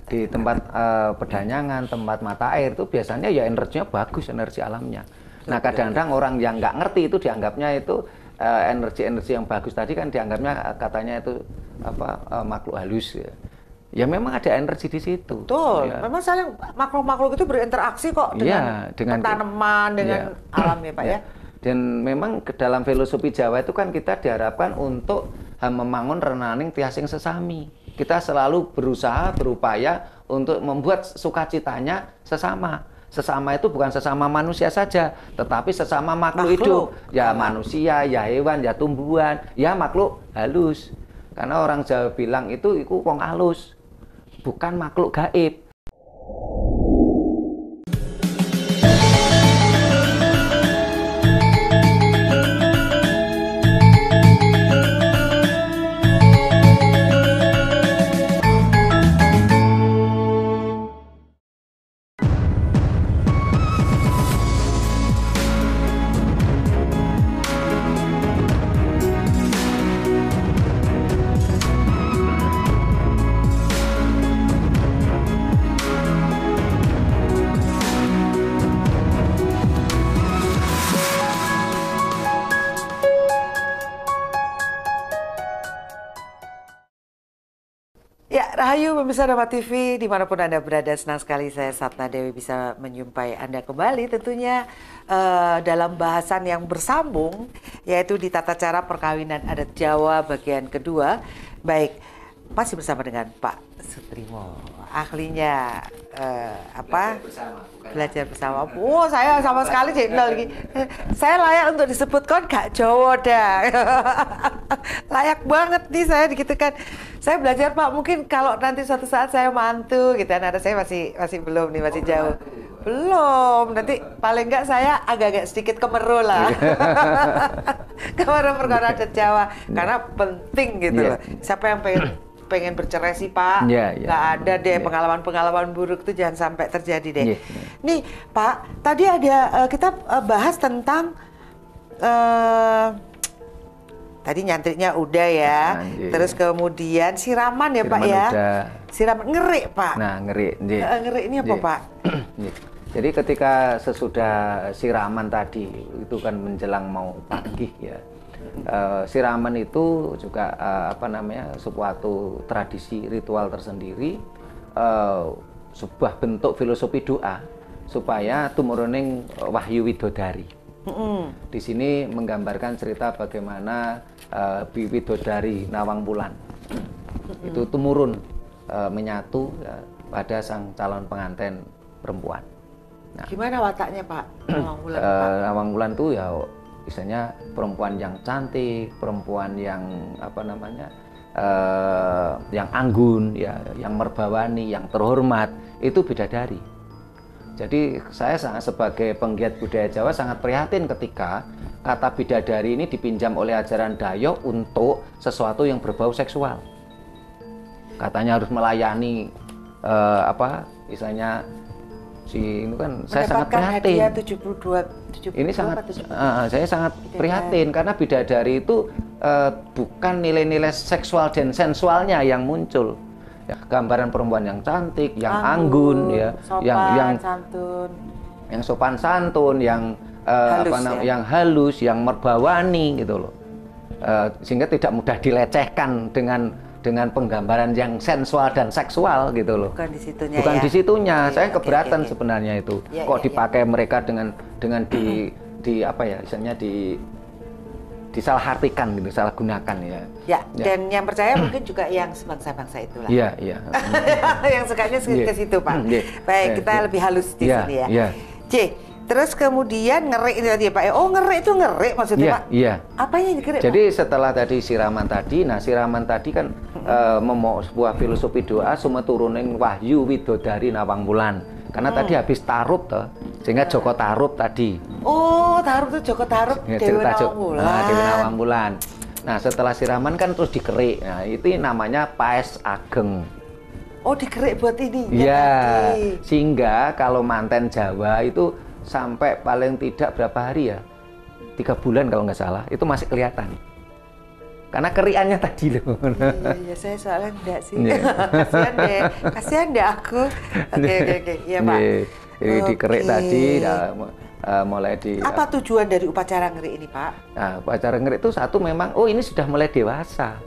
Di tempat pedanyangan, tempat mata air itu biasanya ya energinya bagus, energi alamnya. Nah kadang-kadang orang yang nggak ngerti itu dianggapnya itu energi-energi yang bagus tadi kan dianggapnya katanya itu apa makhluk halus ya. Ya memang ada energi di situ. Betul, Ya. memang saling makhluk-makhluk itu berinteraksi kok Ya, dengan tanaman, dengan alam ya Pak ya. Dan memang ke dalam filosofi Jawa itu kan kita diharapkan untuk membangun renaning tiasing sesami. Kita selalu berusaha, berupaya untuk membuat sukacitanya sesama. Sesama itu bukan sesama manusia saja, tetapi sesama makhluk hidup. Ya manusia, ya hewan, ya tumbuhan, ya makhluk halus. Karena orang Jawa bilang itu wong halus, bukan makhluk gaib. Ya, Rahayu pemirsa Dharma TV, dimanapun Anda berada, senang sekali saya Sapna Dewi bisa menjumpai Anda kembali tentunya dalam bahasan yang bersambung, yaitu di tata cara perkawinan adat Jawa bagian kedua. Baik, masih bersama dengan Pak Sutrimo, ahlinya belajar bersama. Oh, saya sama sekali lagi. Saya layak untuk disebutkan gak Jawa dah. Layak banget nih saya gitu kan. Saya belajar Pak, mungkin kalau nanti suatu saat saya mantu gitu kan, ada saya masih belum nih, masih jauh. Belum, nanti paling enggak saya agak-agak sedikit kemeru lah. Kemeru perkara adat Jawa, karena penting gitu loh. Siapa yang pengen bercerai sih Pak? Nggak ada deh pengalaman-pengalaman buruk itu jangan sampai terjadi deh. Nih Pak, tadi ada kita bahas tentang tadi nyantriknya udah ya, terus kemudian siraman ya Pak ya, siraman ngeri Pak. Nah ngeri, ngeri ini apa Pak? Jadi ketika sesudah siraman tadi itu kan menjelang mau pagi ya, siraman itu juga suatu tradisi ritual tersendiri, sebuah bentuk filosofi doa supaya tumuruning wahyu widodari. Di sini menggambarkan cerita bagaimana Widodari Nawang Wulan itu tumurun menyatu pada sang calon pengantin perempuan. Nah, gimana wataknya Pak Nawang Wulan? Nawang Wulan itu ya misalnya perempuan yang cantik, perempuan yang yang anggun, ya, yang merbawani, yang terhormat, itu bidadari. Jadi saya sebagai penggiat budaya Jawa sangat prihatin ketika kata bidadari ini dipinjam oleh ajaran Dayo untuk sesuatu yang berbau seksual. Katanya harus melayani misalnya ini kan saya sangat prihatin. 72, ini saya sangat prihatin karena bidadari itu bukan nilai-nilai seksual dan sensualnya yang muncul. Ya, gambaran perempuan yang cantik, yang anggun, ya, yang santun, yang sopan santun, yang yang halus, yang merbawani gitu loh, sehingga tidak mudah dilecehkan dengan penggambaran yang sensual dan seksual gitu loh. Bukan di situnya. Bukan ya? di situnya. Saya keberatan sebenarnya itu. Ya, kok dipakai mereka dengan misalnya disalahartikan gitu, salah gunakan ya. Ya, dan yang percaya mungkin juga yang sebangsa-bangsa itulah. Iya, iya. Yang sukanya ke situ, Pak. Baik, kita lebih halus di sini ya. Iya. Terus kemudian ngeri ini tadi ya, Pak. Oh, ngeri itu ngeri maksudnya, Pak? Iya. Apanya yang ngeri, Jadi Pak? setelah tadi siraman tadi, siraman tadi kan sebuah filosofi doa sumeturuning wahyu widodari Nawang Wulan. Karena tadi habis tarup toh, sehingga Joko Tarup tadi. Oh, Tarup itu Joko Tarup, Dewi Nawang Wulan. Dewi Nawang Wulan. Nah, setelah siraman kan terus dikerik. Nah, itu namanya paes ageng. Oh, dikerik buat ini? Iya, sehingga kalau manten Jawa itu sampai paling tidak berapa hari ya? 3 bulan kalau nggak salah, itu masih kelihatan. Karena keriannya tadi loh. Iya, saya soalnya enggak sih. Iya. Kasihan deh. Kasihan deh aku. Oke. Iya, Pak. Jadi dikerik tadi, mulai di... Apa tujuan dari upacara ngerik ini, Pak? Nah, upacara ngerik itu satu memang, oh ini sudah mulai dewasa.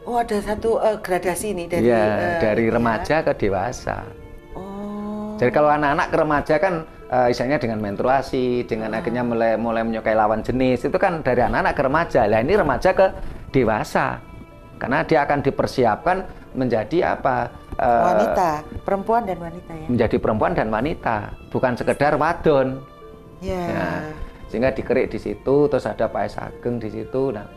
Oh, ada satu gradasi ini dari... Iya, dari remaja ke dewasa. Oh. Jadi kalau anak-anak ke remaja kan, misalnya dengan menstruasi, dengan akhirnya mulai menyukai lawan jenis, itu kan dari anak-anak ke remaja. Lah ini remaja ke dewasa, karena dia akan dipersiapkan menjadi apa? Wanita, perempuan dan wanita ya. Menjadi perempuan dan wanita, bukan sekedar wadon. Ya. Ya, sehingga dikerik di situ, terus ada paes ageng di situ. Nah,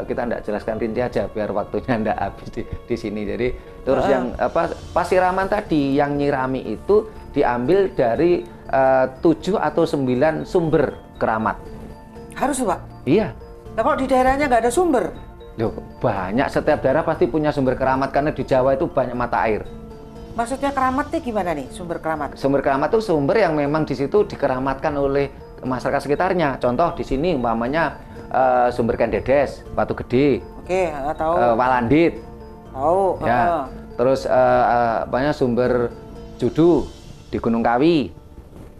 kita tidak jelaskan rinci aja biar waktunya tidak habis di sini. Jadi terus yang apa pasiraman tadi yang nyirami itu diambil dari 7 atau 9 sumber keramat. Harus, Pak? Iya. Nah, kalau di daerahnya nggak ada sumber? Loh, banyak, setiap daerah pasti punya sumber keramat karena di Jawa itu banyak mata air. Maksudnya keramatnya gimana nih, sumber keramat? Sumber keramat itu sumber yang memang di situ dikeramatkan oleh masyarakat sekitarnya. Contoh di sini umpamanya sumber Kendedes, Batu Gede, Oke, tahu. Walandit, Tahu. ya. Terus banyak sumber Judu di Gunung Kawi.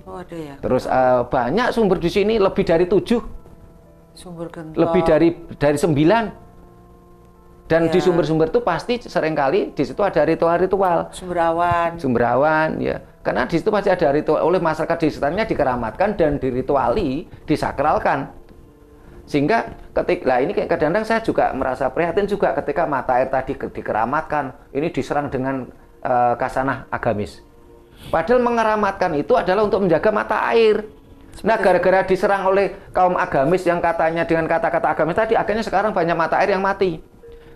Oh, ada ya. Terus banyak sumber di sini lebih dari 7, Sumber gentong. lebih dari 9. Dan di sumber-sumber itu pasti seringkali di situ ada ritual-ritual. Sumber awan. Sumber awan, ya. Karena di situ pasti ada ritual oleh masyarakat di sekitarnya dikeramatkan dan dirituali, disakralkan. Sehingga ketika ini kadang-kadang saya juga merasa prihatin juga ketika mata air tadi dikeramatkan, ini diserang dengan kasanah agamis. Padahal mengeramatkan itu adalah untuk menjaga mata air. Nah, gara-gara diserang oleh kaum agamis yang katanya dengan kata-kata agamis tadi, akhirnya sekarang banyak mata air yang mati.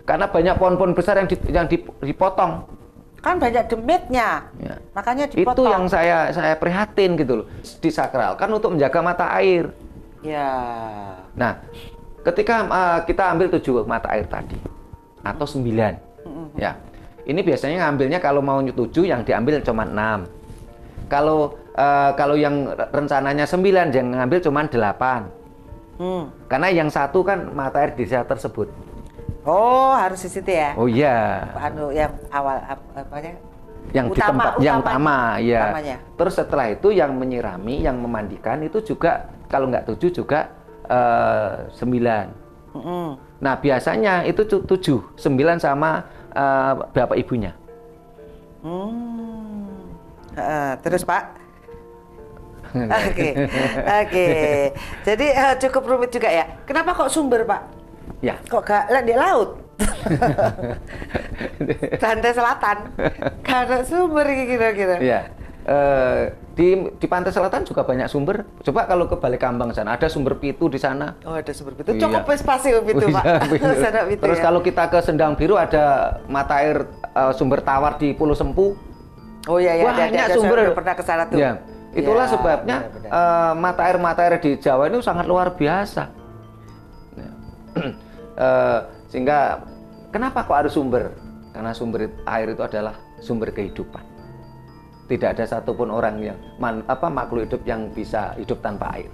Karena banyak pohon-pohon besar yang dipotong. Kan banyak demitnya, Ya. makanya dipotong. Itu yang saya prihatin gitu loh. Disakralkan untuk menjaga mata air. Ya. Nah, ketika kita ambil 7 mata air tadi atau 9, ya, ini biasanya ngambilnya kalau mau 7 yang diambil cuma 6. Kalau yang rencananya 9 yang ngambil cuma 8. Karena yang satu kan mata air di desa tersebut. Oh, harus di situ ya? Oh iya. Anu yang awal apanya? Yang di tempat yang utama, ya. Utamanya. Terus setelah itu yang menyirami, yang memandikan itu juga kalau nggak 7 juga 9. Nah biasanya itu 7, 9 sama bapak ibunya. Terus Pak? Oke. Jadi cukup rumit juga ya. Kenapa kok sumber Pak? Ya. Kok gak di laut? Pantai Selatan. Karena sumber kira-kira. Ya. Di pantai selatan juga banyak sumber. Coba kalau ke Balekambang sana ada sumber Pitu di sana. Oh, ada sumber Pitu. Cukup spasi Pitu, Pak. Iya, Pitu, terus ya. Kalau kita ke Sendang Biru ada mata air sumber tawar di Pulau Sempu. Oh iya ya, banyak sumber. Saya pernah ke sana tuh. Ya. Itulah sebabnya mata air di Jawa itu sangat luar biasa. Sehingga kenapa kok harus sumber? Karena sumber air itu adalah sumber kehidupan. Tidak ada satupun orang yang makhluk hidup yang bisa hidup tanpa air.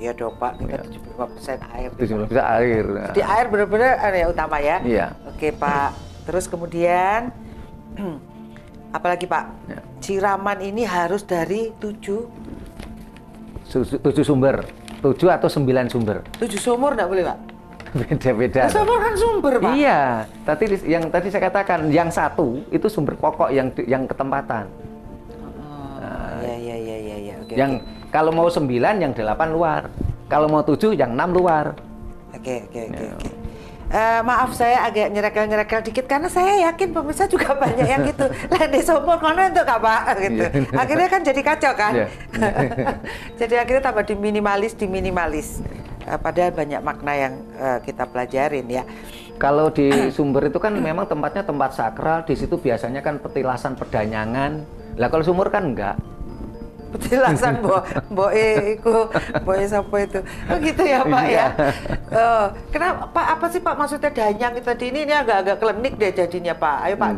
Iya dong Pak, kita 75% air. 75% air. Jadi air benar-benar area utama ya. Iya. Oke Pak. Terus kemudian apalagi Pak? Ya. Siraman ini harus dari 7 sumber, 7 atau 9 sumber. 7 sumur enggak boleh Pak? Beda-beda. Sumur kan sumber Pak. Iya. Yang tadi saya katakan, yang satu itu sumber pokok yang ketempatan. Iya. Yang kalau mau 9 yang 8 luar. Kalau mau 7 yang 6 luar. Oke. Maaf saya agak nyerekel dikit karena saya yakin pemirsa juga banyak yang gitu. Lende sumur kono untuk apa gitu. Akhirnya kan jadi kacau kan. Jadi akhirnya tambah diminimalis. Padahal banyak makna yang kita pelajarin ya. Kalau di sumber itu kan memang tempatnya tempat sakral, di situ biasanya kan petilasan pedanyangan. Lah kalau sumur kan enggak. Petilasan boe siapa itu? Oh gitu ya Pak ya. Kenapa Pak, apa sih Pak maksudnya danyang tadi ini agak-agak klinik deh jadinya Pak. Ayo Pak.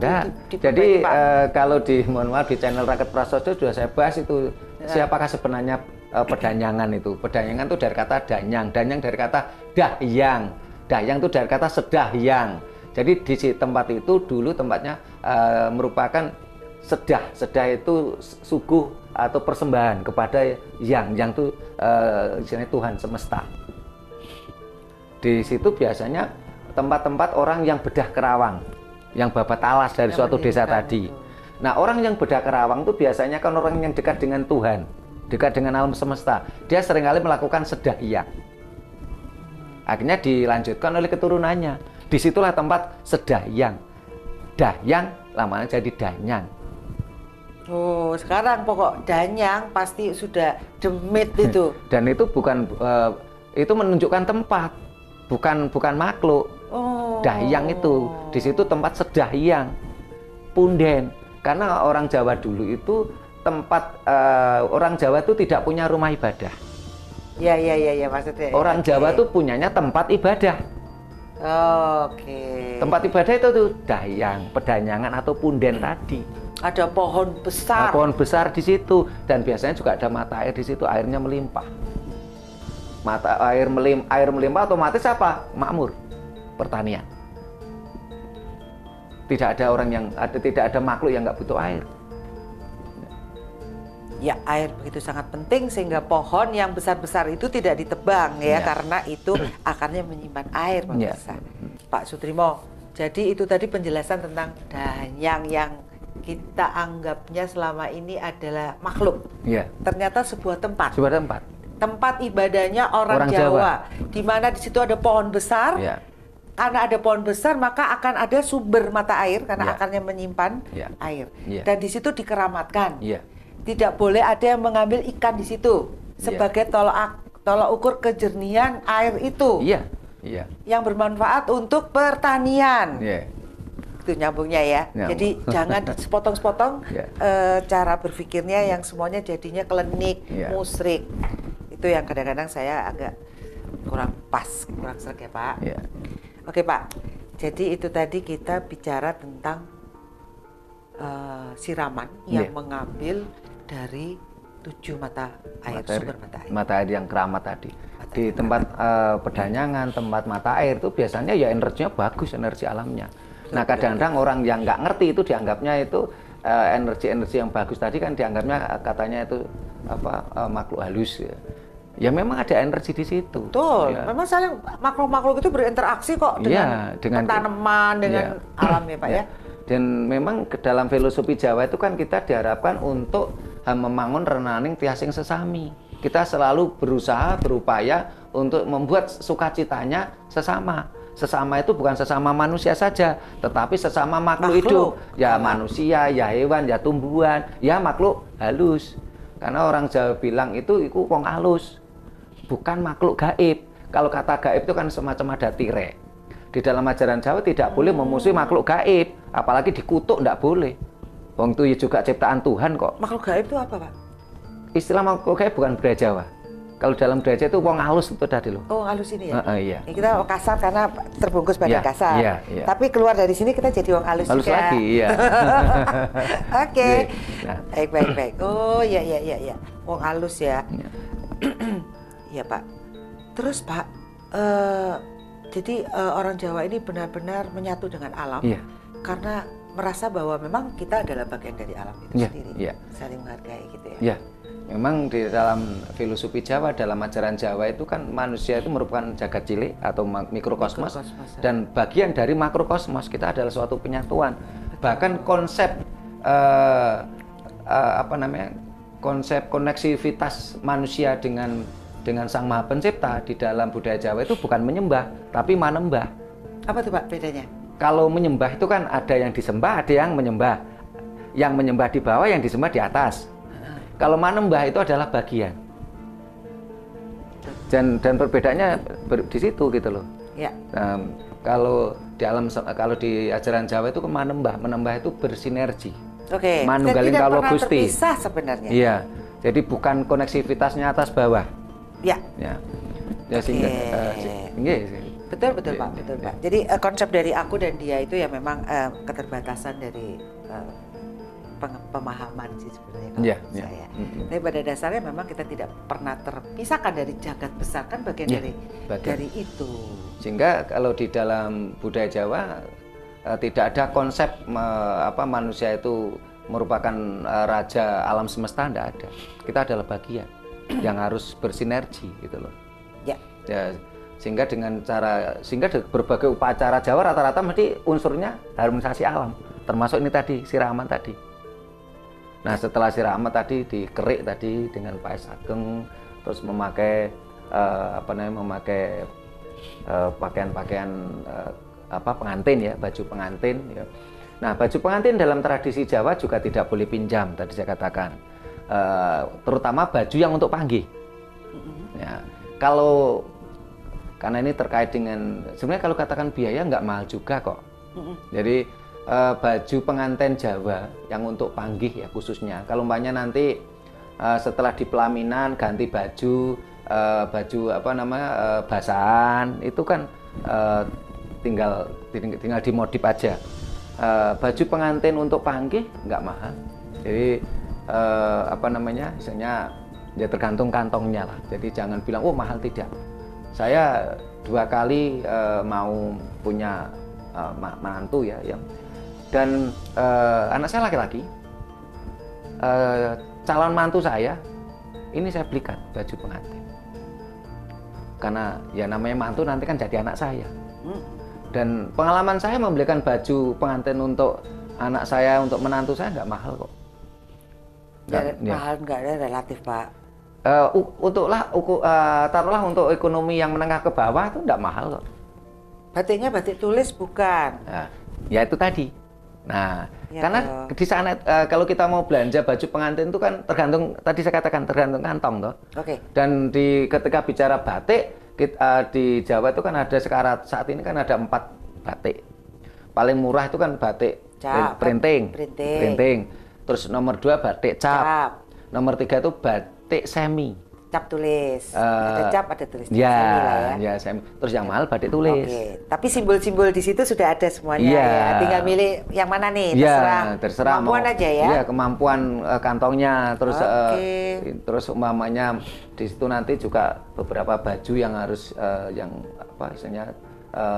Jadi kalau mohon maaf di channel Raket Prasojo sudah saya bahas itu siapakah sebenarnya pedanyangan itu. Pedanyangan itu dari kata danyang dari kata dahyang. Dahyang itu dari kata sedahyang. Jadi di tempat itu dulu tempatnya merupakan sedah. Sedah itu suguh atau persembahan kepada yang itu istilahnya Tuhan semesta. Di situ biasanya tempat-tempat orang yang bedah kerawang, yang babat alas dari suatu desa tadi. Nah, orang yang bedah kerawang itu biasanya kan orang yang dekat dengan Tuhan, dekat dengan alam semesta. Dia seringkali melakukan sedahyang. Akhirnya dilanjutkan oleh keturunannya. Disitulah tempat sedahyang. Dahyang lamanya jadi danyang. Oh, sekarang pokok danyang pasti sudah demit itu. Dan itu bukan itu menunjukkan tempat, bukan makhluk. Oh. Dahyang itu di situ tempat sedahyang, punden. Karena orang Jawa dulu itu tempat orang Jawa itu tidak punya rumah ibadah. Ya maksudnya. Orang Jawa tuh punyanya tempat ibadah. Oke. Tempat ibadah itu tuh dahyang, pedanyangan atau punden tadi. Ada pohon besar. Pohon besar di situ dan biasanya juga ada mata air di situ, airnya melimpah. Air melimpah otomatis apa? Makmur. Pertanian. Tidak ada makhluk yang nggak butuh air. Ya, air begitu sangat penting sehingga pohon yang besar-besar itu tidak ditebang ya, karena itu akarnya menyimpan air pemirsa. Pak Sutrimo, jadi itu tadi penjelasan tentang danyang yang kita anggapnya selama ini adalah makhluk. Ya. Ternyata sebuah tempat. Sebuah tempat. Tempat ibadahnya orang Jawa. Di mana di situ ada pohon besar. Ya. Karena ada pohon besar maka akan ada sumber mata air karena akarnya menyimpan air. Ya. Dan di situ dikeramatkan. Ya. Tidak boleh ada yang mengambil ikan di situ sebagai tolak ukur kejernihan air itu. Iya. Iya. Yang bermanfaat untuk pertanian. Iya. Itu nyambungnya ya. Nyambung. Jadi jangan sepotong-sepotong cara berpikirnya yang semuanya jadinya klinik, musrik. Itu yang kadang-kadang saya agak kurang pas, kurang serg ya Pak. Iya. Oke Pak. Jadi itu tadi kita bicara tentang siraman yang mengambil dari 7 mata air, sumber mata air. Mata air yang keramat tadi. Di tempat pedanyangan, tempat mata air itu biasanya ya energinya bagus, energi alamnya. Nah kadang-kadang orang yang nggak ngerti itu dianggapnya itu energi-energi yang bagus tadi kan dianggapnya katanya itu makhluk halus ya. Ya memang ada energi di situ. Betul. Ya. Memang saling makhluk-makhluk itu berinteraksi kok dengan tanaman, dengan alam ya Pak ya. Dan memang ke dalam filosofi Jawa itu kan kita diharapkan untuk membangun renaning tiasing sesami. Kita selalu berusaha, berupaya untuk membuat sukacitanya sesama. Sesama itu bukan sesama manusia saja, tetapi sesama makhluk hidup. Ya manusia, ya hewan, ya tumbuhan, ya makhluk halus. Karena orang Jawa bilang itu wong halus, bukan makhluk gaib. Kalau kata gaib itu kan semacam ada tirai. Di dalam ajaran Jawa tidak boleh memusuhi makhluk gaib, apalagi dikutuk tidak boleh. Wong itu juga ciptaan Tuhan kok. Makhluk gaib itu apa Pak? Istilah makhluk gaib bukan budaya Jawa. Kalau dalam budaya Jawa itu wong halus itu tadi loh. Oh halus ini ya? Iya. Ini kita kasar karena terbungkus badan kasar. Iya. Tapi keluar dari sini kita jadi wong halus halus juga. Lagi, iya. Oke. Nah. Baik. Oh iya. Wong halus ya. Iya Pak. Terus Pak, jadi orang Jawa ini benar-benar menyatu dengan alam karena merasa bahwa memang kita adalah bagian dari alam itu sendiri, saling menghargai gitu ya. Iya, memang di dalam filosofi Jawa, dalam ajaran Jawa itu kan manusia itu merupakan jagat cilik atau mikrokosmos dan bagian dari makrokosmos. Kita adalah suatu penyatuan. Bahkan konsep konsep koneksivitas manusia dengan Sang Maha Pencipta di dalam budaya Jawa itu bukan menyembah, tapi manembah. Apa tuh Pak bedanya? Kalau menyembah itu kan ada yang disembah, ada yang menyembah. Yang menyembah di bawah, yang disembah di atas. Kalau manembah itu adalah bagian. Dan perbedaannya di situ gitu loh. Ya. Kalau di ajaran Jawa itu menembah itu bersinergi. Oke. Manunggaling kalau Gusti. Terpisah sebenarnya. Iya. Jadi bukan koneksivitasnya atas bawah. Ya. Ya sehingga Betul Pak, betul Pak. Jadi konsep dari aku dan dia itu ya memang keterbatasan dari pemahaman sih sebenarnya kalau Iya, menurut iya. saya. Tapi pada dasarnya memang kita tidak pernah terpisahkan dari jagat besar, kan bagian Iya, dari bagian. dari itu. Sehingga kalau di dalam budaya Jawa tidak ada konsep manusia itu merupakan raja alam semesta, tidak ada. Kita adalah bagian yang harus bersinergi gitu loh. Ya. Ya, sehingga berbagai upacara Jawa rata-rata mesti unsurnya harmonisasi alam, termasuk ini tadi siraman tadi. Nah, setelah siraman tadi dikerik tadi dengan paes ageng, terus memakai pakaian-pakaian pengantin ya, baju pengantin ya. Nah, baju pengantin dalam tradisi Jawa juga tidak boleh pinjam, tadi saya katakan. Terutama baju yang untuk panggih. Ya, karena ini terkait dengan, sebenarnya kalau katakan biaya nggak mahal juga kok. Jadi baju pengantin Jawa yang untuk panggih ya khususnya. Kalau umpamanya nanti setelah di pelaminan ganti baju basahan, itu kan tinggal dimodif aja. Baju pengantin untuk panggih nggak mahal, jadi misalnya ya tergantung kantongnya lah. Jadi jangan bilang oh mahal, tidak. Saya 2 kali mau punya menantu ya, dan anak saya laki-laki, calon mantu saya ini saya belikan baju pengantin, karena ya namanya mantu nanti kan jadi anak saya. Dan pengalaman saya membelikan baju pengantin untuk anak saya, untuk menantu saya nggak mahal kok. Mahal nggak ada, relatif Pak. Taruhlah untuk ekonomi yang menengah ke bawah itu nggak mahal kok. Batiknya batik tulis bukan? Nah, ya itu tadi. Nah, ya, karena di sana kalau kita mau belanja baju pengantin itu kan tergantung, tadi saya katakan tergantung kantong toh. Oke. Dan ketika bicara batik, di Jawa itu kan ada sekarang saat ini kan ada 4 batik. Paling murah itu kan batik printing. Terus nomor 2 batik cap. Nomor 3 itu batik semi. Cap tulis. Ada cap, ada tulis. Ya, semi lah ya. Ya semi. Terus yang mahal batik tulis. Oke. Tapi simbol-simbol di situ sudah ada semuanya ya. Ya. Tinggal milih yang mana nih, terserah. Kemampuan aja ya. Iya, kemampuan kantongnya. Terus terus umpamanya di situ nanti juga beberapa baju yang harus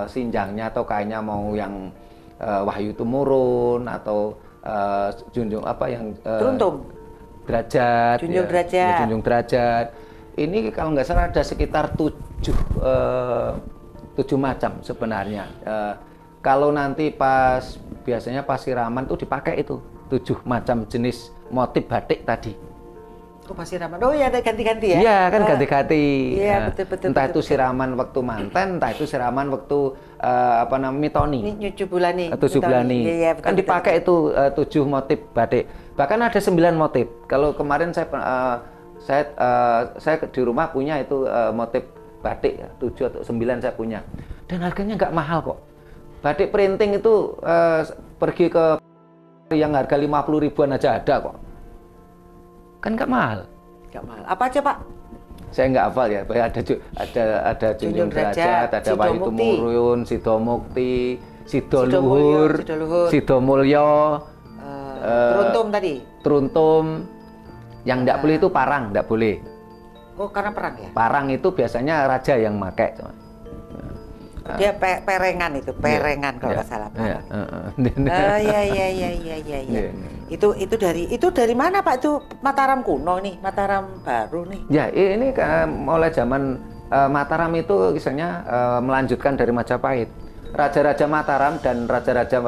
sinjangnya atau kainnya mau yang Wahyu Tumurun atau junjung Truntum. Derajat. Junjung derajat. Junjung derajat. Ini kalau nggak salah ada sekitar 7 macam sebenarnya. Kalau nanti biasanya pas siraman itu dipakai itu 7 macam jenis motif batik tadi. Oh, pas siraman. Oh ya, ada ganti-ganti ya? Iya, kan ganti-ganti. Iya, betul. Entah itu siraman waktu manten, entah itu siraman waktu mitoni. Nyucu bulani. 7 bulani. Iya, kan dipakai itu 7 motif batik. Bahkan ada 9 motif. Kalau kemarin saya di rumah punya itu motif batik ya, 7 atau 9 saya punya. Dan harganya nggak mahal kok. Batik printing itu pergi ke yang harga 50 ribuan aja ada kok. Kan nggak mahal. Nggak mahal. Apa aja Pak? Saya nggak hafal ya. Ada Junjung Derajat, ada Wahyu Tumurun, Sidomukti, Sidoluhur, Sidomulyo, Truntum tadi. Truntum. Yang nggak boleh itu parang, nggak boleh. Oh, karena perang ya? Parang itu biasanya raja yang pakai. Dia perengan itu, kalau nggak salah. Iya. Iya. Itu dari mana Pak? Itu Mataram kuno nih, Mataram baru nih. Ya, ini mulai zaman Mataram itu misalnya melanjutkan dari Majapahit. Raja-raja Mataram dan raja-raja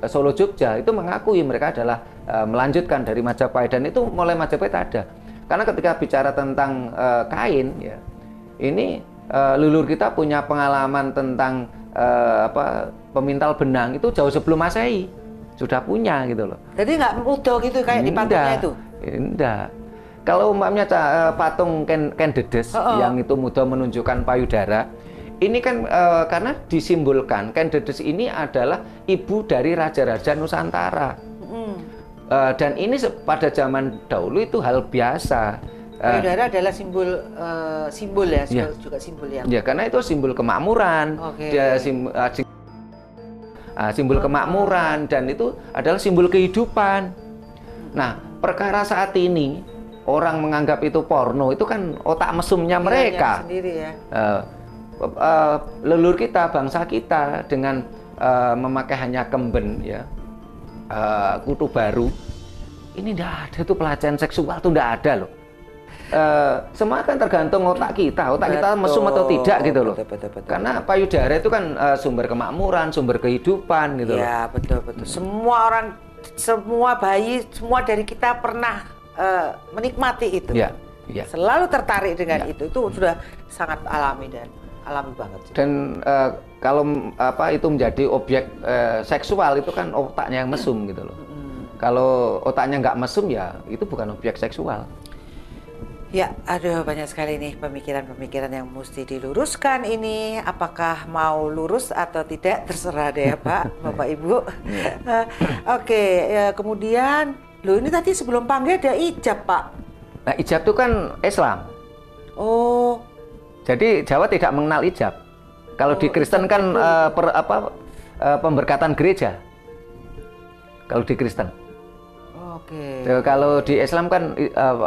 Solo Jogja itu mengakui mereka adalah melanjutkan dari Majapahit, dan itu mulai Majapahit ada. Karena ketika bicara tentang kain ya, ini leluhur kita punya pengalaman tentang pemintal benang itu jauh sebelum Masehi. Sudah punya gitu loh. Jadi nggak mudah gitu kayak di patungnya itu? Enggak. Kalau umpamanya patung Ken Dedes yang itu mudah menunjukkan payudara, ini kan karena disimbolkan Ken Dedes ini adalah ibu dari raja-raja Nusantara. Dan ini pada zaman dahulu itu hal biasa. Payudara adalah simbol ya, juga simbol yang. Ya, karena itu simbol kemakmuran. Dia simbol kemakmuran, dan itu adalah simbol kehidupan. Nah, perkara saat ini orang menganggap itu porno, itu kan otak mesumnya mereka. Sendiri ya. Leluhur kita, bangsa kita dengan memakai hanya kemben ya, kutu baru, ini tidak ada tuh pelecehan seksual tuh tidak ada loh. Semua kan tergantung otak kita mesum atau tidak gitu loh. Betul. Karena payudara itu kan sumber kemakmuran, sumber kehidupan gitu loh. Ya betul. Semua orang, semua bayi, semua dari kita pernah menikmati itu. Ya. Selalu tertarik dengan itu sudah sangat alami dan alami banget. Dan kalau itu menjadi objek seksual itu kan otaknya yang mesum gitu loh. Kalau otaknya nggak mesum ya itu bukan objek seksual. Ya, aduh banyak sekali nih pemikiran-pemikiran yang mesti diluruskan ini. Apakah mau lurus atau tidak terserah deh ya Pak, Bapak Ibu. Oke, kemudian, loh ini tadi sebelum panggil ada ijab Pak. Nah ijab itu kan Islam. Oh. Jadi Jawa tidak mengenal ijab. Kalau di Kristen kan pemberkatan gereja. Kalau di Kristen. Oke. Kalau di Islam kan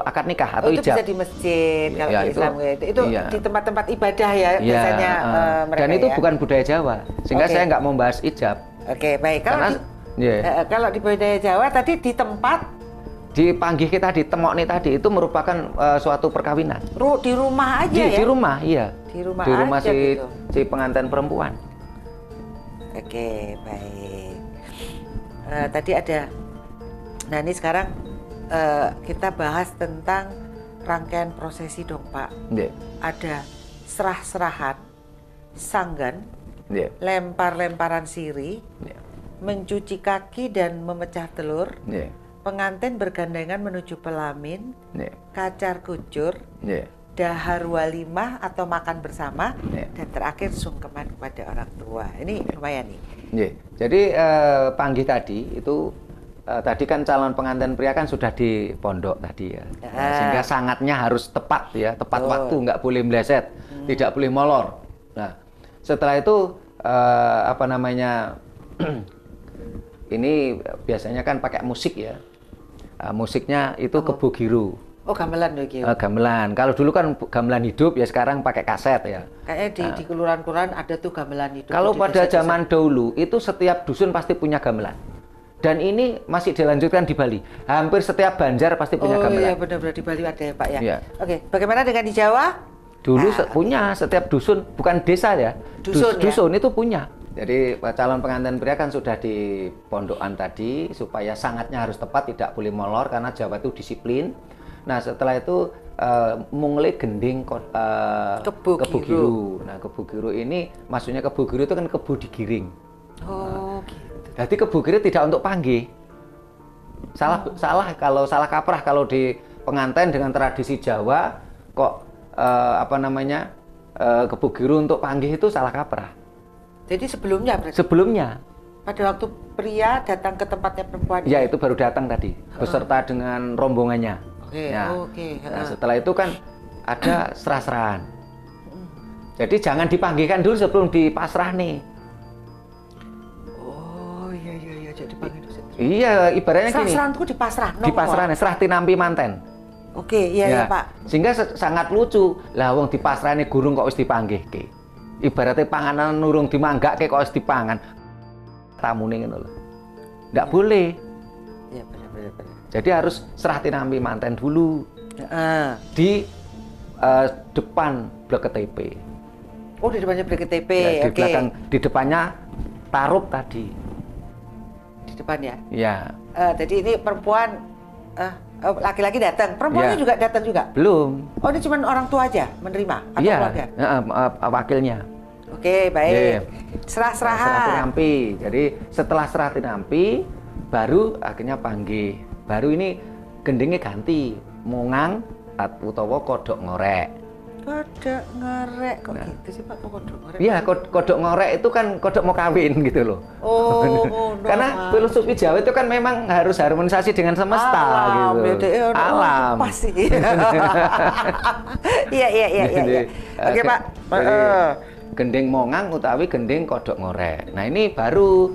akad nikah atau itu ijab. Bisa di masjid kalau di Islam itu iya. di tempat-tempat ibadah ya biasanya mereka. Dan itu ya? bukan budaya Jawa, sehingga saya nggak mau bahas ijab. Oke, baik. Kalau Karena, di budaya Jawa tadi di tempat dipanggih kita di temokni tadi itu merupakan suatu perkawinan. Di rumah aja ya? Di rumah, iya. Di rumah aja gitu. si pengantin perempuan. Oke, baik. Tadi ada. Nah ini sekarang kita bahas tentang rangkaian prosesi dong Pak. Ada serah-serahan, sanggan, lempar-lemparan siri, mencuci kaki dan memecah telur, pengantin bergandengan menuju pelamin, kacar kucur, dahar walimah atau makan bersama, dan terakhir sungkeman kepada orang tua. Ini lumayan nih. Jadi panggih tadi itu tadi kan calon pengantin pria kan sudah di pondok tadi ya. Sehingga sangatnya harus tepat ya, tepat waktu, nggak boleh meleset, tidak boleh molor. Nah, setelah itu ini biasanya kan pakai musik ya. Musiknya itu kebugiru. Oh, gamelan lagi. Gamelan. Kalau dulu kan gamelan hidup ya, sekarang pakai kaset ya. Kayaknya di kelurahan-kelurahan ada tuh gamelan hidup. Kalau pada zaman dahulu itu setiap dusun pasti punya gamelan. Dan ini masih dilanjutkan di Bali. Hampir setiap banjar pasti punya gamelan. Oh iya benar-benar di Bali ada ya Pak ya. Iya. Oke, bagaimana dengan di Jawa? Dulu punya setiap dusun, bukan desa ya. Dusun itu punya. Jadi calon pengantin pria kan sudah di pondokan tadi supaya sangatnya harus tepat, tidak boleh molor karena Jawa itu disiplin. Nah setelah itu mungle gending kebugiru. Nah kebugiru ini maksudnya kebugiru itu kan kebu digiring. Oh gitu. Jadi kebugiru tidak untuk panggih. Salah kalau salah kaprah kalau di pengantin dengan tradisi Jawa kok kebugiru untuk panggih itu salah kaprah. Jadi sebelumnya berarti? Sebelumnya. Pada waktu pria datang ke tempatnya perempuan? Ya itu baru datang tadi beserta dengan rombongannya. Nah, setelah itu kan ada serah-serahan. Jadi jangan dipanggilkan dulu sebelum dipasrah nih. Iya, ibaratnya gini. Serah-serahan itu dipasrah. Dipasrah nih, serah tinampi manten. Oke, iya Pak. Sehingga sangat lucu. Lah wong dipasrah nih gurung kok wis dipanggihke. Ibaratnya panganan nurung dimanggake kok wis dipangan. Tamune ngono lho. Nggak boleh. Iya, benar. Jadi harus serah tinampi manten dulu. Di depan blok KTP. Oh, di depannya blok KTP. Ya, di belakang, di depannya tarup tadi. Di depan ya? Iya. Jadi ini perempuan, laki-laki datang, perempuannya juga datang juga? Belum. Oh ini cuma orang tua aja menerima atau keluarga? Wakilnya. Oke, baik. Serah-serahan. Serah tinampi. Jadi setelah serah tinampi, baru akhirnya panggih. Baru ini gendengnya ganti, mongang utawa kodok ngorek. Kodok ngorek, kok gitu sih Pak, kodok ngorek? Iya, kodok ngorek itu kan kodok mau kawin gitu loh. Karena filosofi Jawa itu kan memang harus harmonisasi dengan semesta gitu. Alam. Pasti. Iya. Oke Pak. gending mongang utawi gending kodok ngorek. Nah ini baru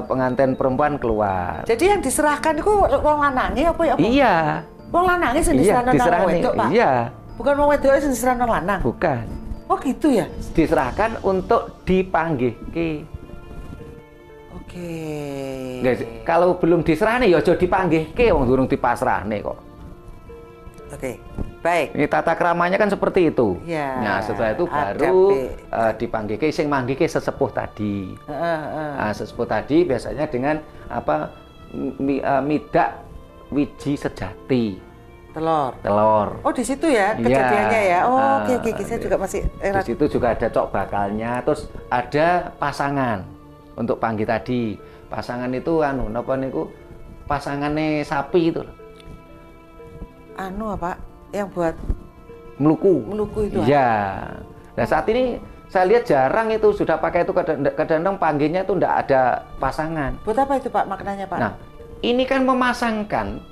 pengantin perempuan keluar. Jadi yang diserahkan itu wong lanange apa ya? Iya. Wong lanange sing diserahkan nang wedok, Pak? Iya. Bukan wong wedok sing diserahkan nang lanang? Bukan. Oh gitu ya? Diserahkan untuk dipanggihke. Oke. Kalau belum diserahne ya aja dipanggihke wong durung dipasrahne kok. Oke. Baik. Ini tata keramanya kan seperti itu. Ya, nah, setelah itu baru dipanggilke sing manggilke sesepuh tadi. Nah, sesepuh tadi biasanya dengan apa midak wiji sejati. Telur. Oh, di situ ya kejadiannya ya. Oh, oke. Saya juga masih di situ juga ada cok bakalnya, terus ada pasangan untuk panggil tadi. Pasangan itu napa niku pasangane sapi itu. Apa? Yang buat meluku itu. Iya. Nah saat ini saya lihat jarang itu sudah pakai itu, kadang-kadang panggilnya itu enggak ada pasangan. Buat apa itu Pak maknanya Pak? Nah ini kan memasangkan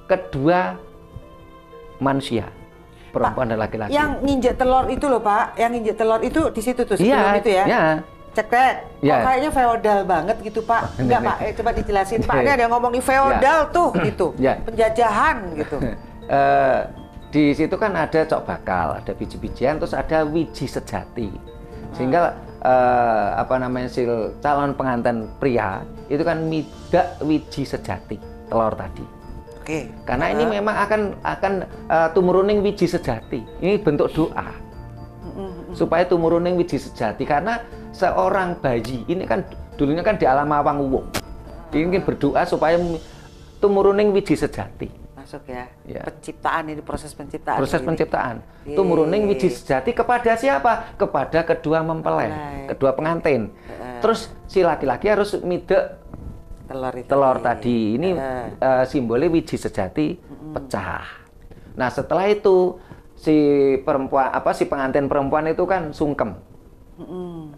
kedua manusia, perempuan dan laki-laki. Yang nginjek telur itu loh Pak, yang nginjek telur itu di situ tuh sebelum itu ya? Iya. Cekrek, kayaknya feodal banget gitu Pak. Enggak Pak, coba dijelasin Pak. Ini ada yang ngomongin feodal tuh gitu, penjajahan gitu. Di situ kan ada cok bakal, ada biji-bijian, terus ada wiji sejati. Sehingga calon pengantin pria itu kan midak wiji sejati, telur tadi. Oke. Karena ini memang akan tumuruning wiji sejati. Ini bentuk doa. Supaya tumuruning wiji sejati, karena seorang bayi ini kan dulunya kan di alam awang uwung. Ini berdoa supaya tumuruning wiji sejati. Masuk ya. Penciptaan ini, proses penciptaan. Penciptaan. Tumuruning wiji sejati kepada siapa? Kepada kedua mempelai, kedua pengantin. Terus si laki-laki harus midek telur tadi. Ini simbolnya wiji sejati pecah. Nah, setelah itu si pengantin perempuan itu kan sungkem.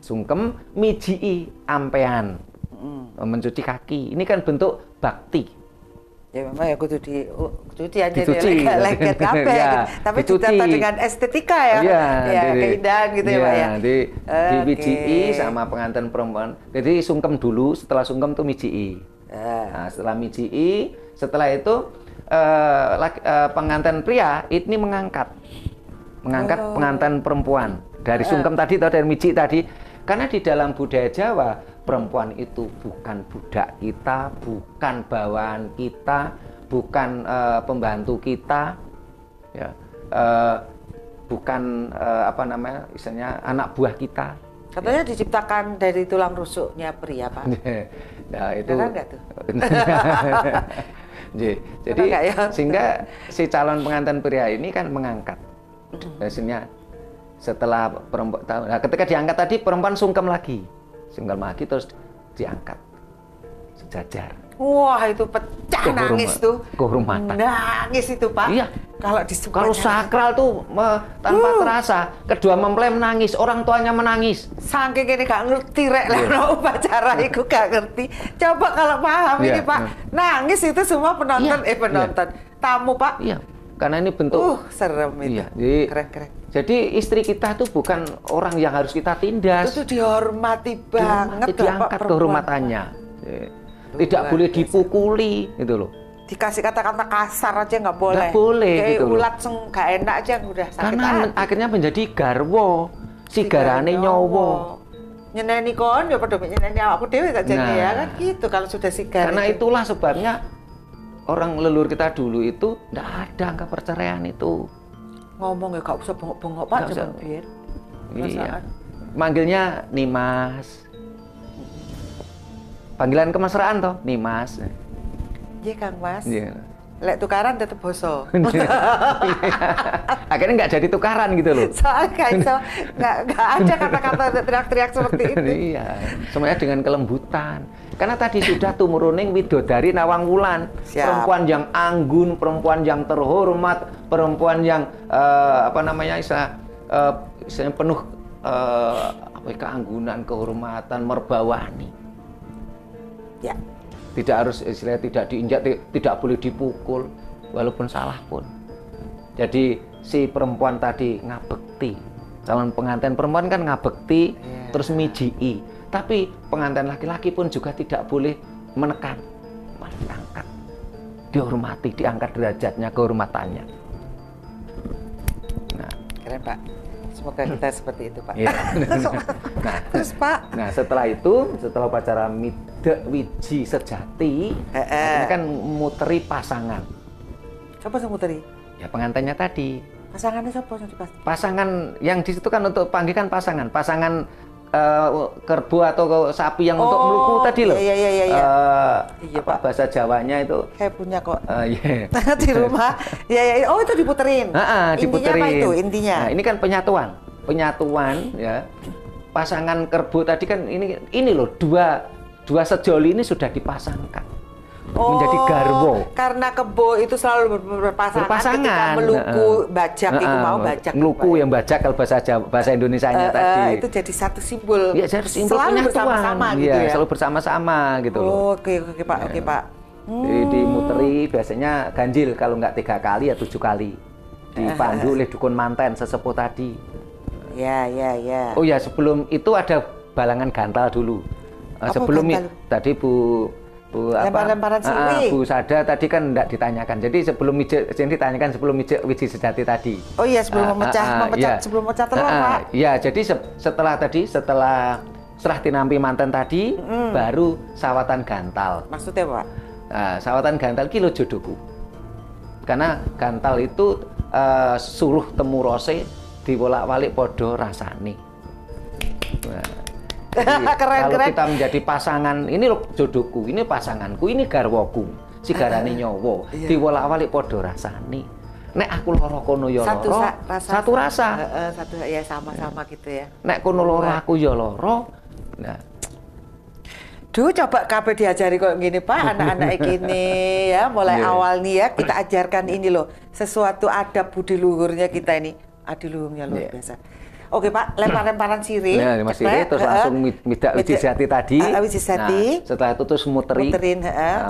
Sungkem mijii ampean. Mencuci kaki. Ini kan bentuk bakti. Ya memang ya kudu dicuci aja lengket kabeh ya, tapi ditata dengan estetika ya, keindahan gitu ya Pak ya. Di sama pengantin perempuan. Jadi sungkem dulu, setelah sungkem tuh mijii. Nah, setelah mijii, setelah itu pengantin pria ini mengangkat pengantin perempuan dari sungkem tadi atau dari mijii tadi. Karena di dalam budaya Jawa, perempuan itu bukan budak kita, bukan bawaan kita, bukan pembantu kita, ya, bukan istilahnya anak buah kita. Katanya diciptakan dari tulang rusuknya pria, Pak. Nah, itu. Benar nggak tuh? Jadi sehingga si calon pengantin pria ini kan mengangkat, biasanya setelah perempuan, nah ketika diangkat tadi perempuan sungkem lagi terus diangkat sejajar. Wah itu pecah nangis tuh. Kehormatan. Nangis itu Pak. Iya. Kalau sakral tuh tanpa terasa kedua mempelai menangis, orang tuanya menangis. Saking ini gak ngerti rek lah upacara itu gak ngerti. Coba kalau paham ini Pak, nangis itu semua penonton tamu Pak. Iya. Karena ini bentuk serem itu. Iya. Jadi, keren. Jadi istri kita itu bukan orang yang harus kita tindas. Itu dihormati banget. Diangkat kehormatannya. Tidak boleh dipukuli, gitu loh. Dikasih kata-kata kasar aja nggak boleh. Nggak boleh, kayak gitu ulat nggak enak aja udah sakit. Karena akhirnya menjadi garwo, sigarane nyowo. Nyeneni kon, ya pada nyeneni aku dewe gak jadi ya kan gitu kalau sudah sigar. Karena itulah sebabnya orang leluhur kita dulu itu nggak ada angka perceraian itu. Ngomong ya gak usah bengok-bengok Pak, jangan biar. Iya. Manggilnya Nimas. Panggilan kemesraan toh, Nimas. Iya Kang Mas. Iya. Lek tukaran tetep boso. Akhirnya nggak jadi tukaran gitu loh. Soalnya nggak ada kata-kata teriak-teriak seperti itu. Iya, semuanya dengan kelembutan. Karena tadi sudah tumurunning widodari Nawang Wulan. Perempuan yang anggun, perempuan yang terhormat, perempuan yang istilahnya penuh keanggunan, kehormatan, merbawani. Ya. Tidak harus istilahnya tidak diinjak, tidak boleh dipukul walaupun salah pun. Jadi si perempuan tadi ngabekti Calon pengantin perempuan kan ngabekti, terus mijii. Tapi pengantin laki-laki pun juga tidak boleh menekan, malah diangkat, dihormati, diangkat derajatnya, kehormatannya. Nah, keren Pak. Semoga kita seperti itu Pak. Iya. Nah, terus Pak. Nah setelah itu, setelah upacara midek wiji sejati, ini kan muteri pasangan. Siapa yang muteri? Ya pengantinnya tadi. Pasangannya siapa yang dipasang? Pasangan yang di situ kan untuk panggilan pasangan, pasangan kerbau atau sapi yang untuk meluku tadi loh. Iya. Iya apa Pak. bahasa Jawanya itu? Saya punya kok. Iya. Di rumah. Iya. Oh itu diputerin. Diputerin. Intinya apa itu? Intinya. Nah, ini kan penyatuan ya. Pasangan kerbau tadi kan ini loh dua sejoli ini sudah dipasangkan. Menjadi garwo. Karena kebo itu selalu berpasangan. Ketika meluku bajak itu mau bajak. Meluku yang bajak kalau bahasa Indonesianya tadi. Itu jadi satu simbol. Ya, jadi simbol selalu penyatuan. bersama-sama gitu ya. Selalu bersama-sama gitu loh. Oke Pak, oke Pak. Dimuteri biasanya ganjil kalau nggak 3 kali ya 7 kali. Dipandu oleh dukun manten sesepuh tadi. Ya. Oh ya, sebelum itu ada balangan gantal dulu. Sebelum tadi Bu lemparan siri. Bu Sada tadi kan enggak ditanyakan. Jadi sebelum mijek ditanyakan sebelum mijek wiji sejati tadi. Oh iya, sebelum memecah ya. sebelum memecah telur, Pak. Ya, jadi setelah serah tinampi manten tadi baru sawatan gantal. Maksudnya, Pak? Sawatan gantal ki lho jodohku. Karena gantal itu suruh temurose diwolak-walik padha rasane. Kalau kita menjadi pasangan, ini loh jodohku, ini pasanganku, ini garwoku, si garane nyowo, diwolak-walik padha rasane. Nek aku loro kono ya loro, satu rasa. Satu ya sama-sama gitu ya. Nek kono loro aku ya loro. Nah, coba kabeh diajari kok gini Pak, anak-anak gini ya, mulai awal nih ya kita ajarkan ini loh, sesuatu adab budi luhurnya kita ini, adiluhurnya luar biasa. Oke Pak, lemparan sirih. Ya, sirih terus langsung midak wiji sejati tadi. Wiji sejati. Nah, setelah itu terus muterin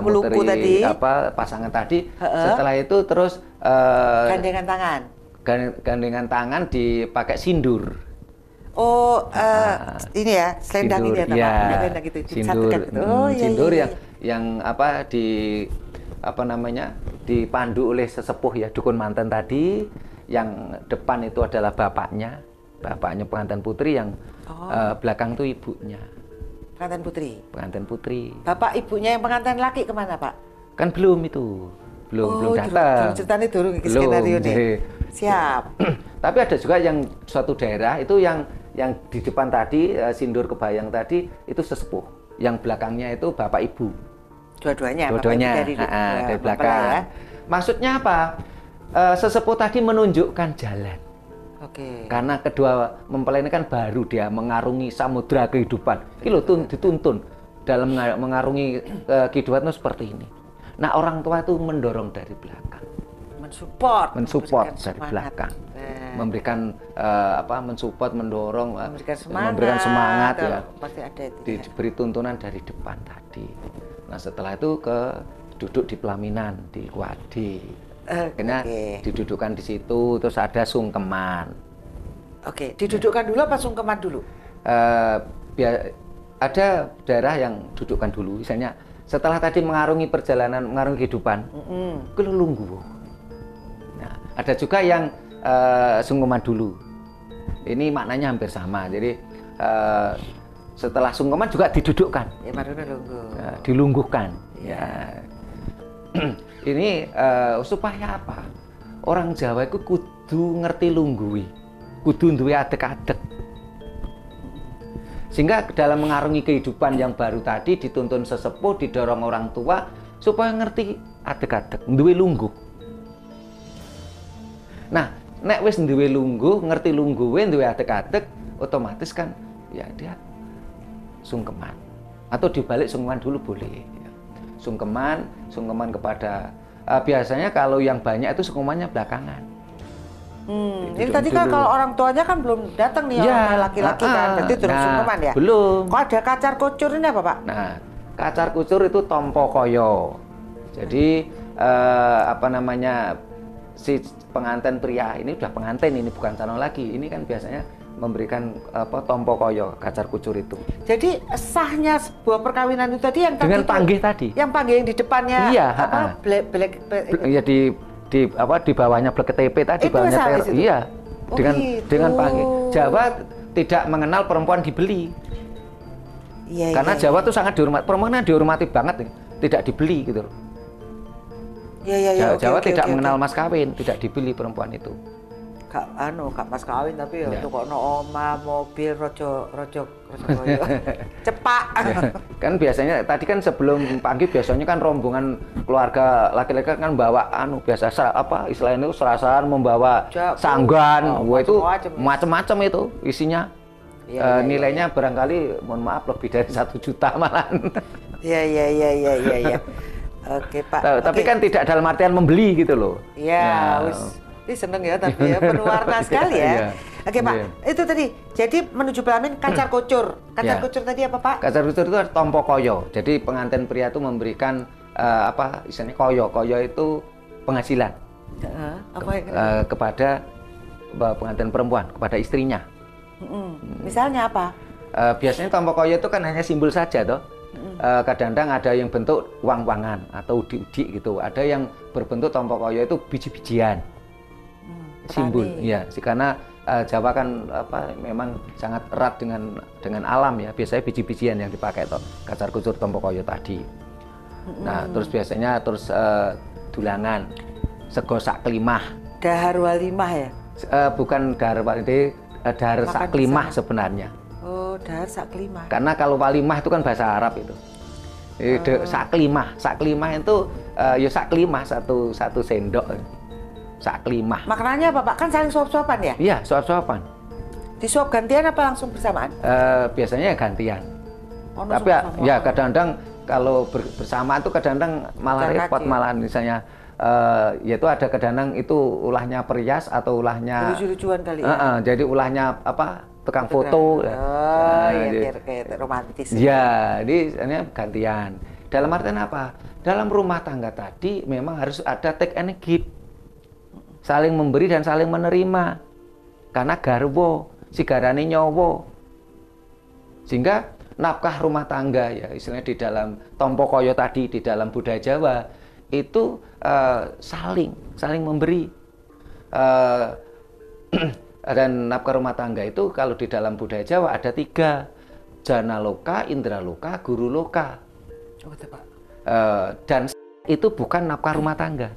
meluku tadi. Pasangan tadi. Setelah itu terus gandengan tangan. Gandengan tangan dipakai sindur. Oh, ini ya, selendang ini ya, selendang gitu. Sindur. Sindur yang dipandu oleh sesepuh ya, dukun manten tadi. Yang depan itu adalah bapaknya pengantin putri, yang belakang tuh ibunya. Pengantin putri. Bapak ibunya yang pengantin laki kemana Pak? Kan belum datang. Ceritanya dulu skenario nih. Siap. Tapi ada juga yang suatu daerah itu yang di depan tadi sindur kebayang tadi itu sesepuh, yang belakangnya itu bapak ibu. Dua-duanya dari belakang. Ya. Maksudnya apa? Sesepuh tadi menunjukkan jalan. Oke. Karena kedua mempelai ini kan baru dia mengarungi samudra kehidupan. Ini loh dituntun dalam mengarungi kehidupan itu seperti ini. Nah, orang tua itu mendorong dari belakang. Mensupport dari belakang. Memberikan mensupport, mendorong, memberikan semangat ya. Pasti ada itu. Diberi tuntunan dari depan tadi. Nah, setelah itu duduk di pelaminan, di kuadi. Akhirnya didudukkan di situ, terus ada sungkeman. Oke, didudukkan dulu apa sungkeman dulu? Ada daerah yang dudukkan dulu, misalnya setelah tadi mengarungi perjalanan, mengarungi kehidupan, kelulunggu. Nah, ada juga yang sungkeman dulu. Ini maknanya hampir sama. Jadi setelah sungkeman juga didudukkan. Ya, baru nunggu. Dilungguhkan. Ya. Ini supaya apa? Orang Jawa itu kudu ngerti lunggui, kudu duwe adek-adek. Sehingga dalam mengarungi kehidupan yang baru tadi dituntun sesepuh, didorong orang tua supaya ngerti adek-adek, duwe lungguh. Nah, nek wis duwe lungguh, ngerti lungguhe, duwe adek-adek, otomatis kan ya dia sungkeman. Atau dibalik sungkeman dulu boleh. Sungkeman kepada biasanya kalau yang banyak itu sungkemannya belakangan. Ini tadi kan kalau orang tuanya kan belum datang nih, orang laki-laki kan, berarti terus sungkeman ya? Belum. Kok ada kacar kucur ini apa Pak? Nah, kacar kucur itu tompo koyo. Jadi si pengantin pria ini udah pengantin, ini bukan calon lagi. Ini kan biasanya memberikan apa tompo koyo kacar kucur itu. Jadi sahnya sebuah perkawinan itu tadi yang dengan tadi panggih tadi. Yang panggih yang di depannya iya, black ya di apa di bawahnya blek KTP tadi itu bawahnya iya. Oh, dengan panggih. Jawa tidak mengenal perempuan dibeli. Iya, karena iya, Jawa iya. tuh sangat dihormati, perempuan dihormati banget nih, tidak dibeli gitu loh. Iya, Jawa tidak mengenal mas kawin, tidak dibeli perempuan itu. Gak mas kawin tapi ya Ya. untuk ono oma, mobil, rojo koyo. Cepak. Ya, kan biasanya tadi kan sebelum panggih biasanya kan rombongan keluarga laki-laki kan bawa biasa apa istilahnya itu serasan membawa sanggan, wah itu macam-macam itu isinya. Nilainya barangkali mohon maaf lebih dari 1 juta malahan. Iya. Oke Pak. Tapi kan tidak dalam artian membeli gitu loh. Iya, ini seneng ya tapi ya penuh warna sekali ya. Iya. Oke Pak, itu tadi. Jadi menuju pelamin kacar kucur. Kacar Iya. kucur tadi apa Pak? Kacar kucur itu tompo koyo. Jadi pengantin pria itu memberikan apa istilahnya koyo. Koyo itu penghasilan kepada pengantin perempuan, kepada istrinya. Misalnya apa? Biasanya tompo koyo itu kan hanya simbol saja toh. Kadang-kadang ada yang bentuk uang-uangan atau udi-udi gitu. Ada yang berbentuk tompo koyo itu biji-bijian. Simbol ya, karena Jawa kan apa memang sangat erat dengan alam ya. Biasanya biji-bijian yang dipakai toh kacar kucur tompo koyo tadi. Nah, terus biasanya dulangan sego sak kelimah. Dahar walimah ya? Bukan dahar walimah, dahar sak kelimah sebenarnya. Oh, dahar sak kelimah. Karena kalau walimah itu kan bahasa Arab itu. Sak kelimah itu ya sak kelimah satu sendok. Sak kelimah. Maknanya apa Pak? Kan saling suap-suapan ya? Iya, suap-suapan. Disuap gantian apa langsung bersamaan? Biasanya gantian. Tapi ya kadang-kadang kalau bersamaan itu kadang-kadang malah repot, malah misalnya yaitu ada kadang-kadang itu ulahnya perias atau ulahnya lucu-lucuan kali ya. Jadi ulahnya apa? Tukang foto. Iya, kayak romantis. Iya, ini gantian. Dalam artian apa? Dalam rumah tangga tadi memang harus ada take and give. Saling memberi dan saling menerima. Karena garwo, sigarane nyowo. Sehingga nafkah rumah tangga ya, istilahnya di dalam tompo koyo tadi di dalam budaya Jawa itu saling memberi. Dan nafkah rumah tangga itu kalau di dalam budaya Jawa ada 3, jana loka, indra loka, guru loka. Dan itu bukan nafkah rumah tangga.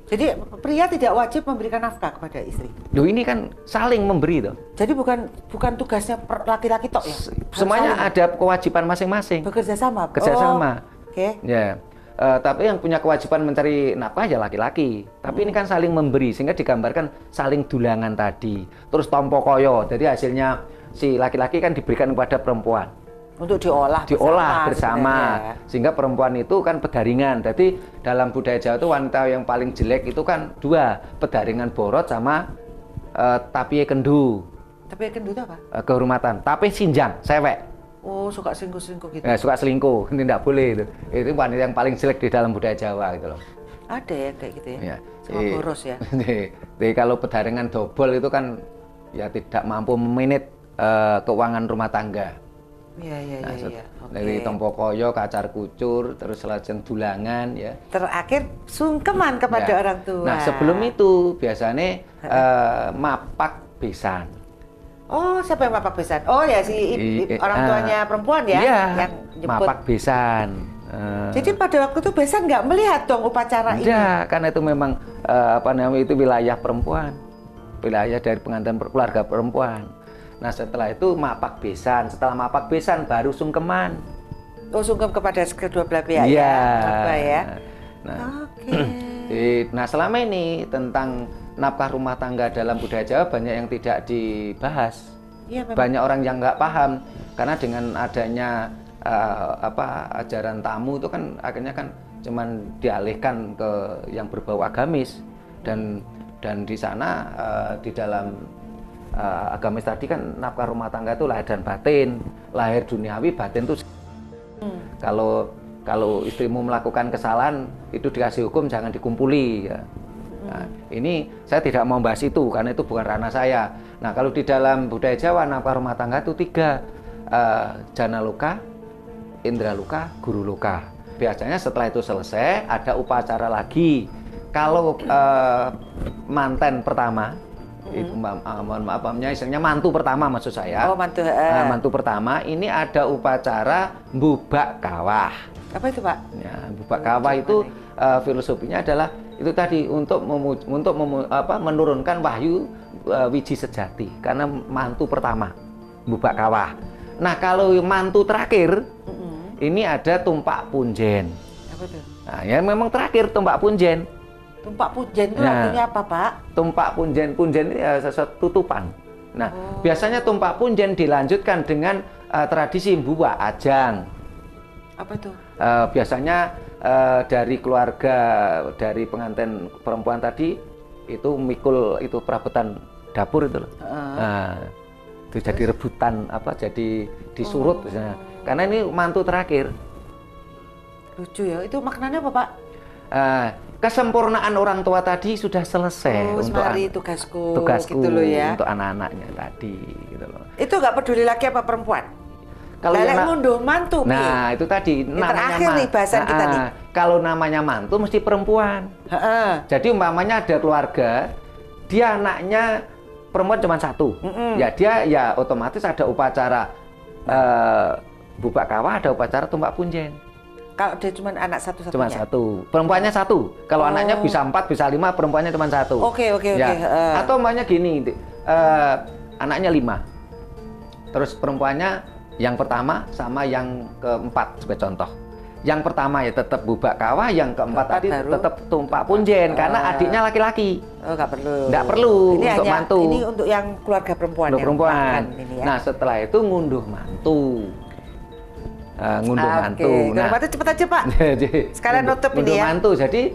Jadi pria tidak wajib memberikan nafkah kepada istri. Loh ini kan saling memberi toh. Jadi bukan tugasnya laki-laki tok ya. Semuanya ada kewajiban masing-masing. Bekerja sama. Kerjasama. Oke. Ya. Tapi yang punya kewajiban mencari nafkah ya laki-laki. Tapi ini kan saling memberi sehingga digambarkan saling dulangan tadi. Terus tompo koyo. Jadi hasilnya si laki-laki kan diberikan kepada perempuan. Untuk diolah bersama. Sehingga perempuan itu kan pedaringan. Jadi dalam budaya Jawa itu wanita yang paling jelek itu kan 2, pedaringan borot sama tapie kendu. Tapie kendu itu apa? Kehormatan. Tapie sinjang, sewek. Oh, suka selingkuh-selingkuh gitu. Suka selingkuh, ini tidak boleh itu. Itu wanita yang paling jelek di dalam budaya Jawa gitu loh. Ada ya kayak gitu ya. Sama boros ya. Jadi kalau pedaringan dobol itu kan ya tidak mampu memanage keuangan rumah tangga. Iya. Dari tompo koyo, kacar kucur, terus lajeng dulangan ya. Terakhir sungkeman kepada orang tua. Nah sebelum itu biasanya mapak besan. Oh, siapa yang mapak besan? Oh ya si orang tuanya perempuan ya, iya, yang jemput. mapak besan. Jadi pada waktu itu besan nggak melihat dong upacara ini? Tidak, karena itu memang itu wilayah perempuan, wilayah dari pengantin keluarga perempuan. Nah setelah itu mapak besan, setelah mapak besan baru sungkeman. Oh, sungkem kepada kedua belah pihak ya. Nah, nah selama ini tentang nafkah rumah tangga dalam budaya Jawa banyak yang tidak dibahas. Ya, banyak orang yang nggak paham karena dengan adanya ajaran tamu itu kan akhirnya kan cuman dialihkan ke yang berbau agamis dan di sana di dalam agamis tadi kan nafkah rumah tangga itu lahir dan batin, lahir duniawi, batin itu kalau istrimu melakukan kesalahan itu dikasih hukum jangan dikumpuli ya. Nah, ini saya tidak mau bahas itu karena itu bukan ranah saya. Nah, kalau di dalam budaya Jawa nafkah rumah tangga itu 3, jana loka, indra loka, guru loka. Biasanya setelah itu selesai ada upacara lagi. Kalau manten pertama, itu mohon maaf, istilahnya mantu pertama maksud saya. Oh, mantu. Mantu pertama ini ada upacara mbubak kawah. Apa itu, Pak? Ya, mbubak kawah itu filosofinya adalah itu tadi untuk menurunkan wahyu wiji sejati karena mantu pertama mbubak kawah. Nah, kalau mantu terakhir ini ada tumpak punjen. Apa itu? Nah, ya memang terakhir tumpak punjen. Tumpak punjen itu artinya apa, Pak? Tumpak punjen ini sesuatu tutupan. Nah, biasanya tumpak punjen dilanjutkan dengan tradisi mbubak ajang. Apa itu? Biasanya dari keluarga dari pengantin perempuan tadi itu mikul itu perabotan dapur itu loh. Nah, itu jadi rebutan jadi disurut misalnya. Karena ini mantu terakhir. Lucu ya. Itu maknanya apa, Pak? Kesempurnaan orang tua tadi sudah selesai untuk tugasku gitu loh ya. Untuk anak-anaknya tadi gitu loh. Itu nggak peduli laki apa perempuan. Kalau yang ngunduh mantu. Nah, itu tadi namanya terakhir nih bahasan kita nih. Kalau namanya mantu mesti perempuan. Jadi umpamanya ada keluarga, dia anaknya perempuan cuma 1. Ya dia ya otomatis ada upacara bubak kawah, ada upacara tumpak punjen. Kalau dia cuma anak satu-satunya? Cuma 1. Perempuannya 1. Kalau anaknya bisa 4, bisa 5, perempuannya cuma 1. Oke. Atau umpamanya gini, anaknya 5. Terus perempuannya yang pertama sama yang keempat sebagai contoh. Yang pertama ya tetap bubak kawah, yang keempat tadi tetap tumpak punjen karena adiknya laki-laki. Oh, nggak perlu. Nggak perlu ini untuk mantu. Ini untuk yang keluarga perempuan. Untuk perempuan. Ini ya. Nah, setelah itu ngunduh mantu. Mantu. Nah, cepet aja, Pak. Sekalian nutup ini ya. Mantu. Jadi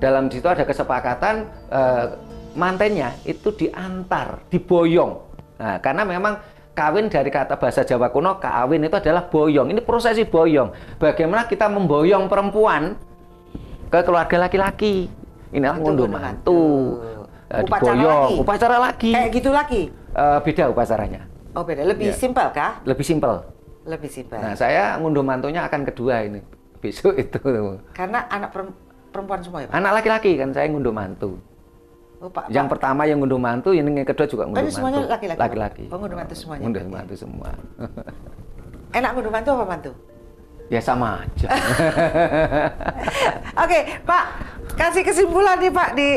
dalam situ ada kesepakatan mantennya itu diantar, diboyong. Nah, karena memang kawin dari kata bahasa Jawa kuno, kawin itu adalah boyong. Ini prosesi boyong. Bagaimana kita memboyong perempuan ke keluarga laki-laki. Inilah ngunduh mantu. Diboyong. Upacara lagi. Kayak gitu lagi? Beda upacaranya. Oh, beda. Lebih simpel kah? Lebih simpel. Lebih simpel. Nah, saya ngunduh mantunya akan kedua ini. Besok itu. Karena anak perempuan semua ya, Pak? Anak laki-laki kan saya ngunduh mantu. Oh, Pak, yang pertama yang ngunduh mantu, yang kedua juga ngunduh mantu. Semuanya laki-laki? Laki-laki. Oh, ngunduh mantu semuanya? Ngunduh mantu semua. Enak ngunduh mantu apa mantu? Ya sama aja. Oke, Pak. Kasih kesimpulan nih, Pak, di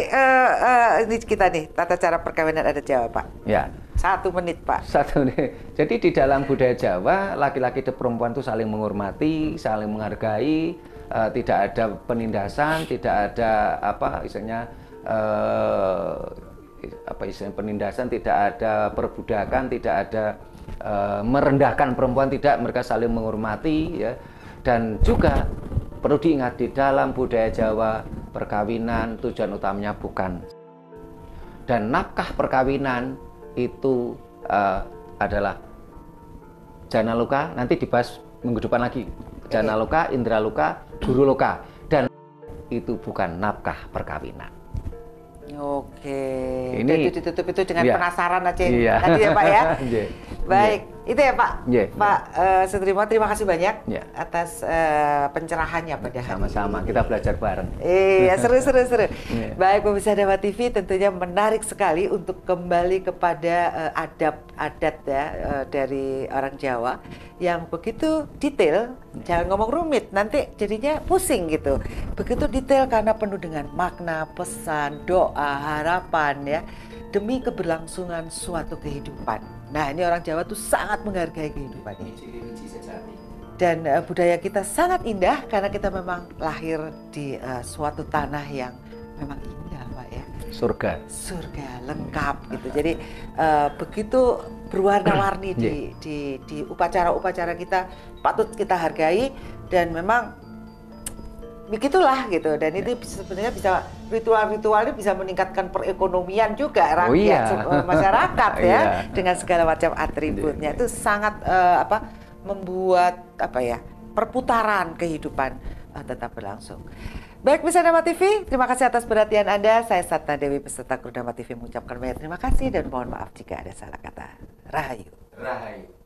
kita nih, tata cara perkawinan adat Jawa, Pak. Ya. 1 menit, Pak. 1 menit. Jadi di dalam budaya Jawa, laki-laki dan perempuan itu saling menghormati, saling menghargai, tidak ada penindasan, tidak ada istilahnya penindasan, tidak ada perbudakan, tidak ada merendahkan perempuan, tidak, mereka saling menghormati ya. Dan juga perlu diingat di dalam budaya Jawa, perkawinan tujuan utamanya bukan, dan nafkah perkawinan itu adalah jana loka, nanti dibahas minggu depan lagi. Jana loka, indra loka, guru loka, dan itu bukan nafkah perkawinan. Oke. Ini itu ditutup itu dengan penasaran aja tadi ya, Pak ya. Baik, itu ya Pak. Pak Sutrimo, terima kasih banyak atas pencerahannya pada hari ini. Sama-sama, kita belajar bareng. Iya, seru. Baik, pemirsa Dewa TV, tentunya menarik sekali untuk kembali kepada adab adat ya dari orang Jawa yang begitu detail. Jangan ngomong rumit, nanti jadinya pusing gitu. Begitu detail karena penuh dengan makna, pesan, doa, harapan ya, demi keberlangsungan suatu kehidupan. Nah, ini orang Jawa tuh sangat menghargai kehidupan ini. Dan budaya kita sangat indah karena kita memang lahir di suatu tanah yang memang indah, Pak ya. Surga lengkap gitu. Jadi begitu berwarna-warni di upacara-upacara kita, patut kita hargai, dan memang begitulah gitu. Dan itu sebenarnya bisa, ritual-ritual ini bisa meningkatkan perekonomian juga rakyat, masyarakat ya, dengan segala macam atributnya. Itu sangat membuat perputaran kehidupan tetap berlangsung. Baik, Misa Dharma TV, terima kasih atas perhatian Anda. Saya Satna Dewi, peserta Kru Dharma TV mengucapkan banyak terima kasih dan mohon maaf jika ada salah kata. Rahayu. Rahayu.